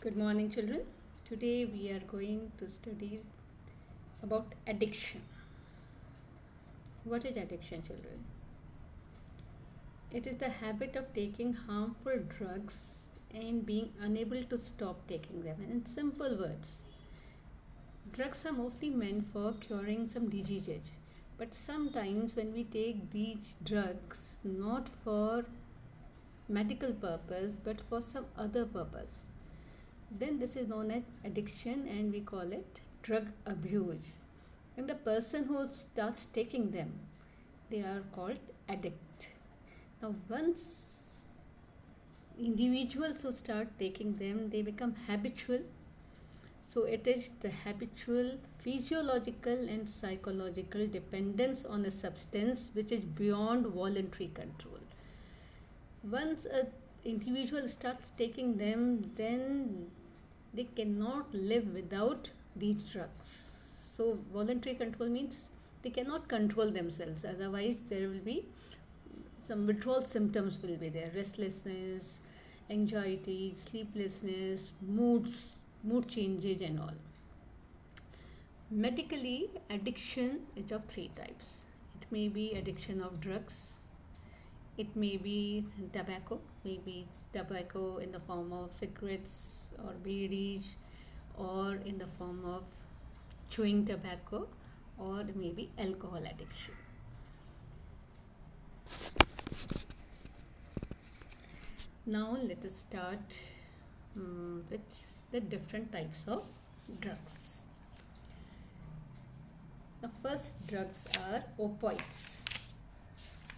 Good morning, children. Today we are going to study about addiction. What is addiction, children? It is the habit of taking harmful drugs and being unable to stop taking them. In simple words, drugs are mostly meant for curing some diseases, but sometimes when we take these drugs not for medical purpose but for some other purpose, then this is known as addiction and we call it drug abuse. And the person who starts taking them, they are called addict. Now once individuals who start taking them, they become habitual. So it is the habitual physiological and psychological dependence on a substance which is beyond voluntary control. Once a individual starts taking them, then they cannot live without these drugs. So voluntary control means they cannot control themselves, otherwise there will be some withdrawal symptoms will be there: restlessness, anxiety, sleeplessness, mood changes and all. Medically, addiction is of three types. It may be addiction of drugs, it may be tobacco in the form of cigarettes or bidis, or in the form of chewing tobacco, or maybe alcohol addiction. Now let us start with the different types of drugs. The first drugs are opioids.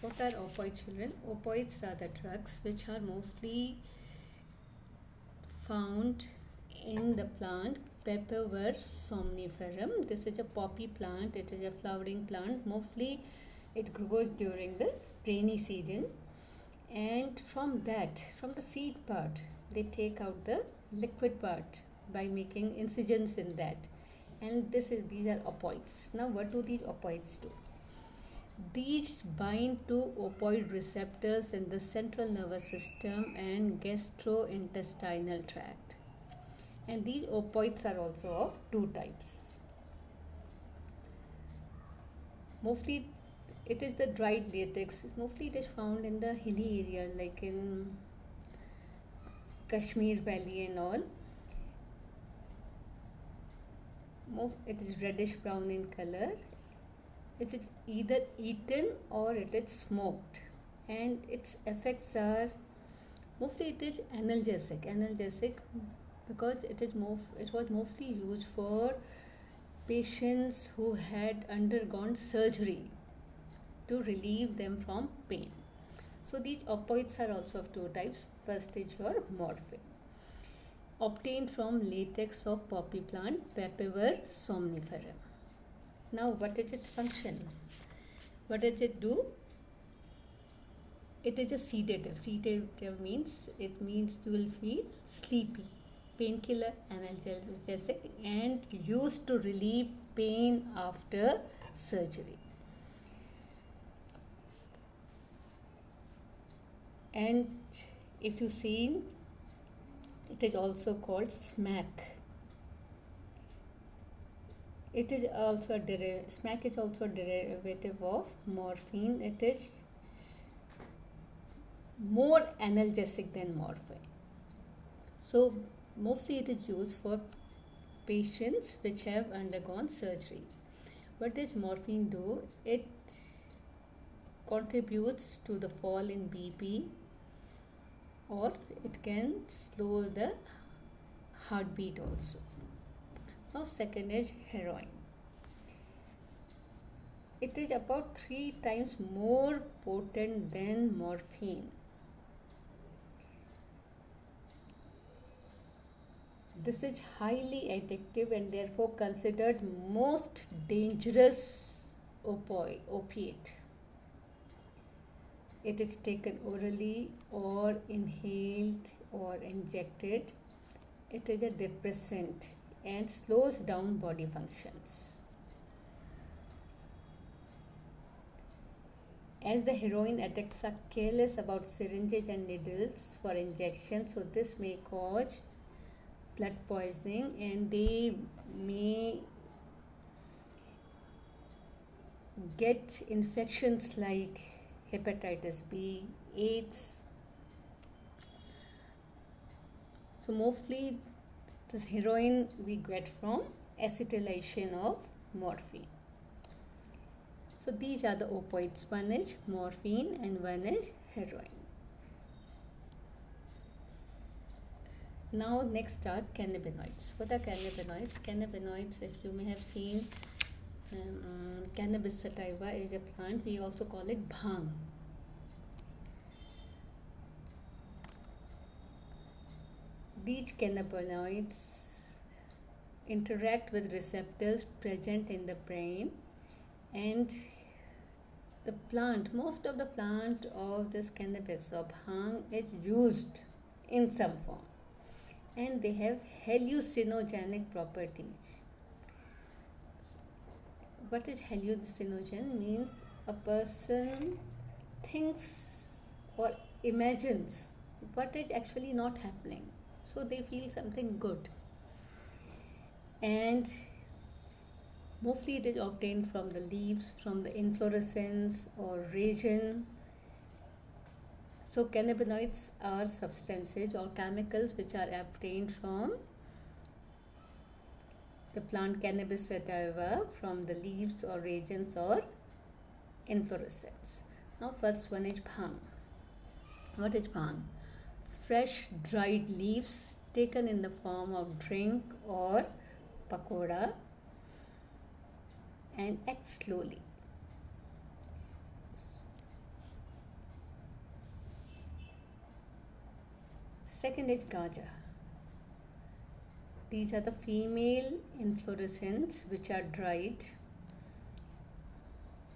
What are opioids, children? Opioids are the drugs which are mostly found in the plant Papaver somniferum. This is a poppy plant. It is a flowering plant. Mostly it grows during the rainy season. And from the seed part, they take out the liquid part by making incisions in that. And these are opioids. Now what do these opioids do? These bind to opioid receptors in the central nervous system and gastrointestinal tract. And these opioids are also of two types. Mostly it is the dried latex. Mostly it is found in the hilly area like in Kashmir Valley and all. It is reddish brown in color. It is either eaten or it is smoked, and its effects are mostly it is analgesic because it was mostly used for patients who had undergone surgery to relieve them from pain. So these opioids are also of two types. First is your morphine, obtained from latex of poppy plant Papaver somniferum. Now what is its function? What does it do? It is a sedative. Sedative means you will feel sleepy. Painkiller, analgesic, and used to relieve pain after surgery. And if you see, it is also called smack. Smack is also a derivative of morphine. It is more analgesic than morphine. So mostly it is used for patients which have undergone surgery. What does morphine do? It contributes to the fall in BP, or it can slow the heartbeat also. Now second is heroin. It is about 3 times more potent than morphine. This is highly addictive and therefore considered most dangerous opiate. It is taken orally or inhaled or injected. It is a depressant and slows down body functions. As the heroin addicts are careless about syringes and needles for injection, so this may cause blood poisoning, and they may get infections like hepatitis B, AIDS. So mostly this heroin we get from acetylation of morphine. So these are the opioids. One is morphine and one is heroin. Now next are cannabinoids. What are cannabinoids? Cannabinoids, if you may have seen, cannabis sativa is a plant. We also call it bhang. These cannabinoids interact with receptors present in the brain, and the plant, most of the plant of this cannabis or bhang is used in some form, and they have hallucinogenic properties. What is hallucinogen? Means a person thinks or imagines what is actually not happening, so they feel something good. And mostly it is obtained from the leaves, from the inflorescence or raisin. So cannabinoids are substances or chemicals which are obtained from the plant Cannabis sativa, from the leaves or raisins or inflorescence. Now first one is bhang. What is bhang? Fresh dried leaves taken in the form of drink or pakoda and act slowly. Second is gaja. These are the female inflorescence which are dried,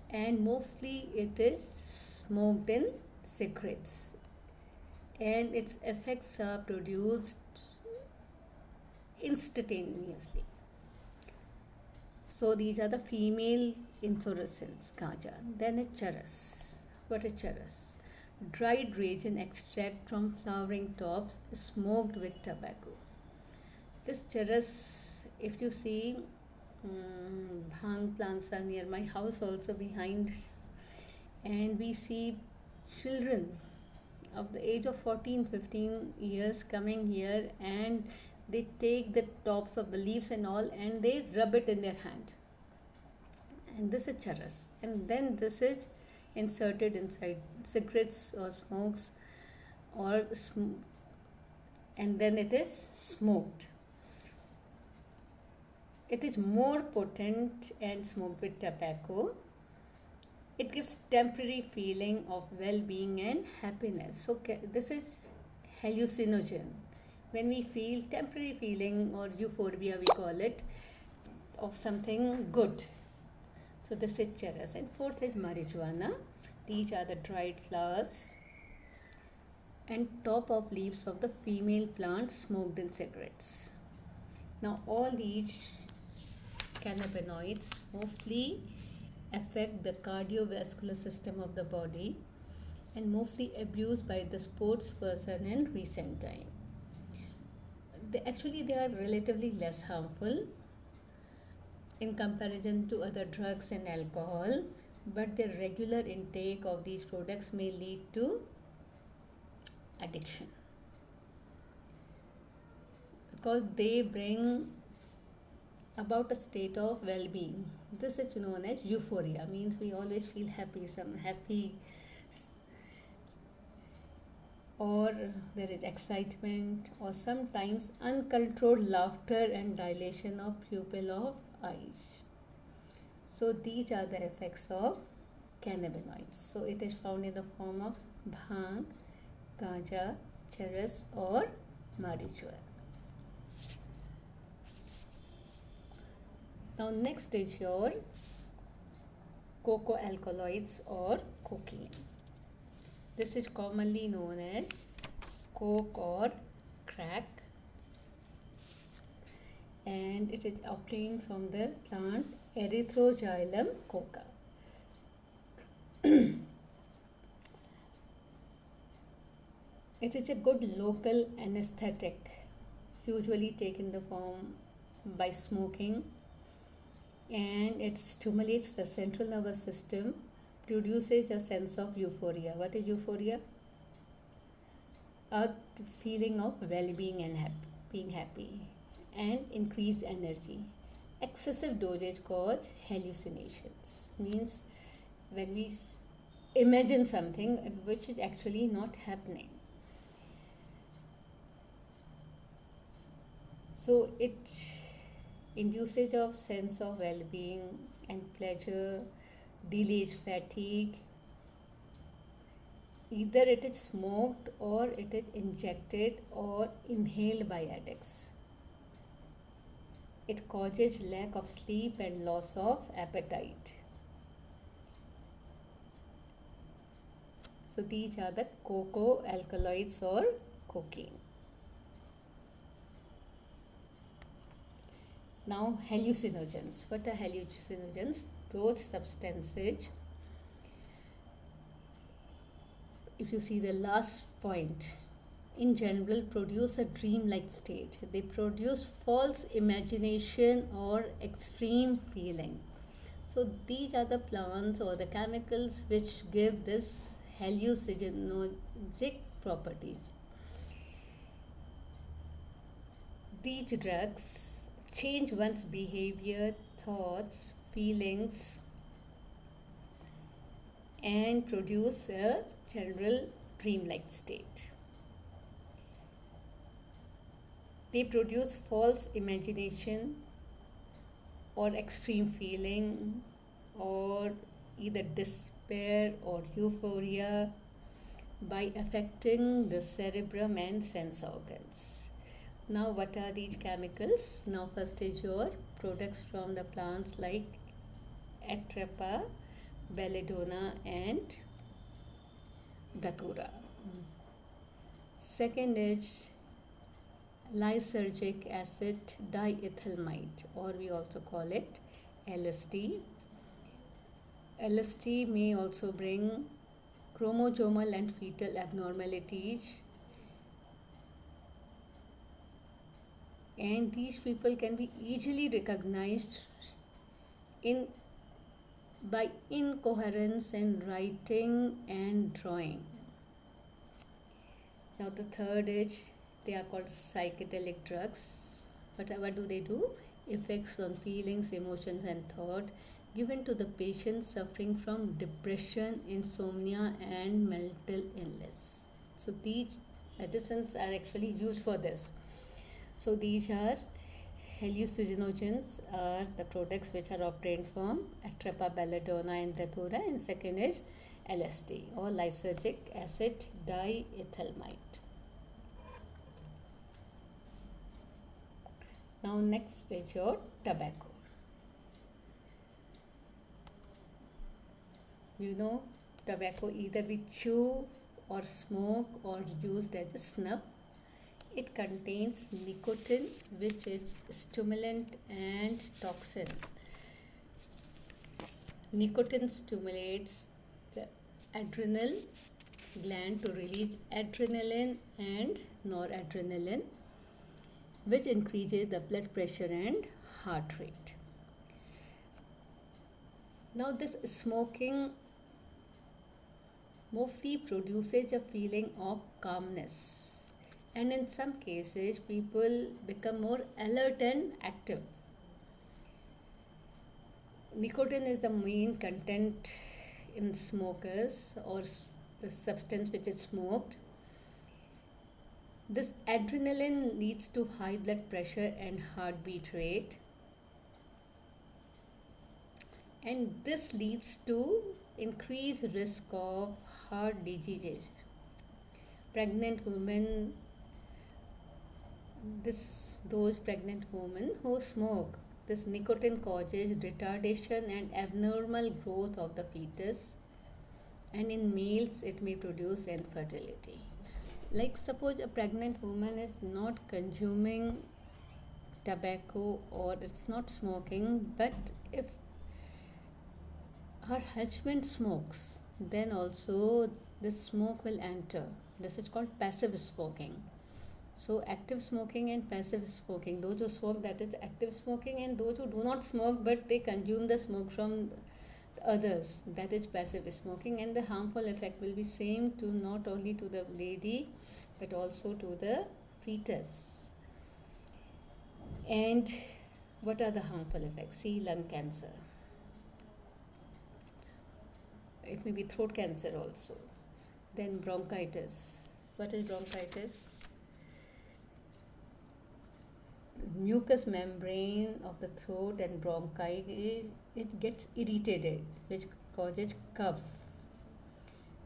and mostly it is smoked in cigarettes, and its effects are produced instantaneously. So these are the female inflorescence, gaja. Then is charas. What is charas? Dried raisin extract from flowering tops smoked with tobacco. This charas, if you see, bhang plants are near my house also behind, and we see children of the age of 14-15 years coming here, and they take the tops of the leaves and all and they rub it in their hand, and this is charas, and then this is inserted inside cigarettes or smokes or and then it is smoked. It is more potent and smoked with tobacco. It gives temporary feeling of well-being and happiness. So this is hallucinogen. When we feel temporary feeling or euphoria, we call it, of something good. So this is charas. And fourth is marijuana. These are the dried flowers and top of leaves of the female plant smoked in cigarettes. Now all these cannabinoids mostly affect the cardiovascular system of the body and mostly abused by the sports person in recent time. They are relatively less harmful in comparison to other drugs and alcohol, but the regular intake of these products may lead to addiction because they bring about a state of well-being. This is known as euphoria, means we always feel happy, or there is excitement, or sometimes uncontrolled laughter and dilation of pupil of eyes. So these are the effects of cannabinoids. So it is found in the form of bhang, gaja, charas or marijuana. Now next is your cocoa alkaloids or cocaine. This is commonly known as coke or crack, and it is obtained from the plant Erythrogylum coca. It is a good local anesthetic usually taken the form by smoking, and it stimulates the central nervous system, produces a sense of euphoria. What is euphoria? A feeling of well-being and being happy, and increased energy. Excessive dosage cause hallucinations. Means when we imagine something which is actually not happening. So it induces of sense of well-being and pleasure, delays fatigue. Either it is smoked or it is injected or inhaled by addicts. It causes lack of sleep and loss of appetite. So these are the cocoa alkaloids or cocaine. Now hallucinogens. What are hallucinogens? Those substances, if you see the last point, in general produce a dream-like state. They produce false imagination or extreme feeling. So these are the plants or the chemicals which give this hallucinogenic properties. These drugs change one's behavior, thoughts, feelings, and produce a general dreamlike state. They produce false imagination or extreme feeling or either despair or euphoria by affecting the cerebrum and sense organs. Now, what are these chemicals? Now, first is your products from the plants like Atrapa, Belladonna, and Datura. Second is lysergic acid diethylmide, or we also call it LSD. LSD may also bring chromosomal and fetal abnormalities, and these people can be easily recognized by incoherence in writing and drawing. Now the third is, they are called psychedelic drugs. What do they do? Effects on feelings, emotions and thought given to the patient suffering from depression, insomnia and mental illness. So these medicines are actually used for this. So these are hallucinogens, are the products which are obtained from Atrapa, Belladonna and Datura, and second is LSD or lysergic acid diethylmide. Now next is your tobacco. You know, tobacco either we chew or smoke or used as a snuff. It contains nicotine, which is stimulant and toxin. Nicotine stimulates the adrenal gland to release adrenaline and noradrenaline, which increases the blood pressure and heart rate. Now this smoking mostly produces a feeling of calmness, and in some cases people become more alert and active. Nicotine is the main content in smokers or the substance which is smoked. This adrenaline leads to high blood pressure and heartbeat rate, and this leads to increased risk of heart diseases. Pregnant women, those pregnant women who smoke, this nicotine causes retardation and abnormal growth of the fetus, and in males it may produce infertility. Like suppose a pregnant woman is not consuming tobacco or it's not smoking, but if her husband smokes, then also the smoke will enter. This is called passive smoking. So active smoking and passive smoking, those who smoke, that is active smoking, and those who do not smoke but they consume the smoke from others, that is passive smoking. And the harmful effect will be same to not only to the lady but also to the fetus. And what are the harmful effects? See, lung cancer, it may be throat cancer also. Then bronchitis. What is bronchitis? Mucous membrane of the throat and bronchi, it gets irritated, which causes cough.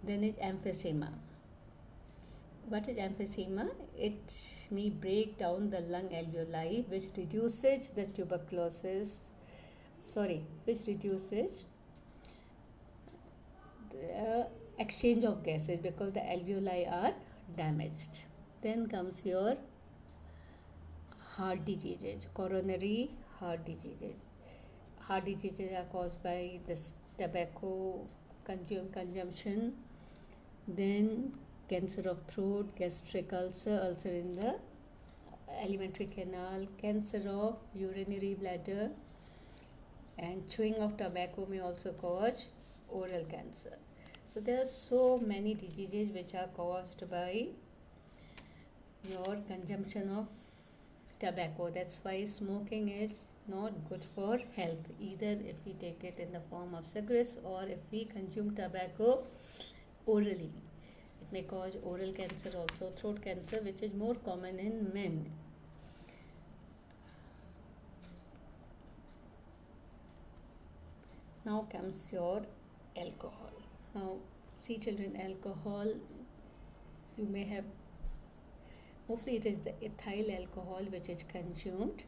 Then is emphysema. What is emphysema? It may break down the lung alveoli, which reduces the which reduces the exchange of gases because the alveoli are damaged. Then comes your heart diseases, coronary heart diseases. Heart diseases are caused by this tobacco consumption. Then cancer of throat, gastric ulcer, ulcer in the alimentary canal, cancer of urinary bladder, and chewing of tobacco may also cause oral cancer. So there are so many diseases which are caused by your consumption of tobacco. That's why smoking is not good for health, either if we take it in the form of cigarettes or if we consume tobacco orally. It may cause oral cancer also, throat cancer, which is more common in men. Now comes your alcohol. Now, see children, alcohol, you may have, mostly it is the ethyl alcohol which is consumed.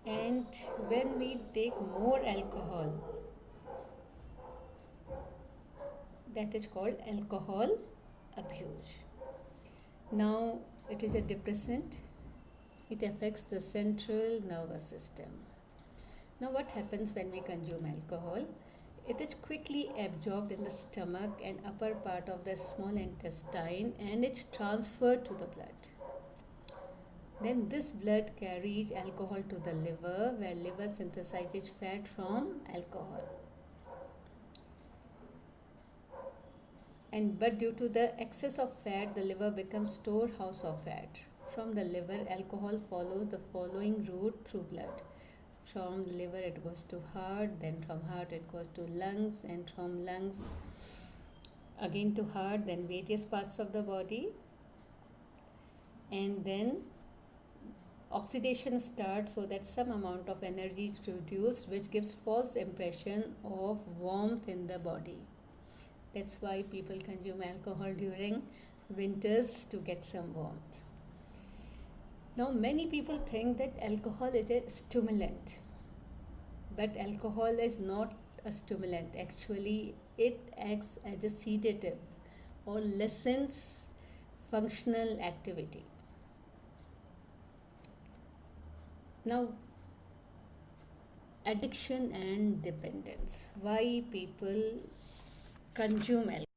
And when we take more alcohol, that is called alcohol abuse. Now, it is a depressant. It affects the central nervous system. Now, what happens when we consume alcohol? It is quickly absorbed in the stomach and upper part of the small intestine, and it's transferred to the blood. Then this blood carries alcohol to the liver, where liver synthesizes fat from alcohol. But due to the excess of fat, the liver becomes storehouse of fat. From the liver, alcohol follows the following route through blood. From liver it goes to heart, then from heart it goes to lungs, and from lungs again to heart, then various parts of the body. And then oxidation starts so that some amount of energy is produced, which gives false impression of warmth in the body. That's why people consume alcohol during winters to get some warmth. Now, many people think that alcohol is a stimulant, but alcohol is not a stimulant. Actually, it acts as a sedative or lessens functional activity. Now, addiction and dependence. Why people consume alcohol?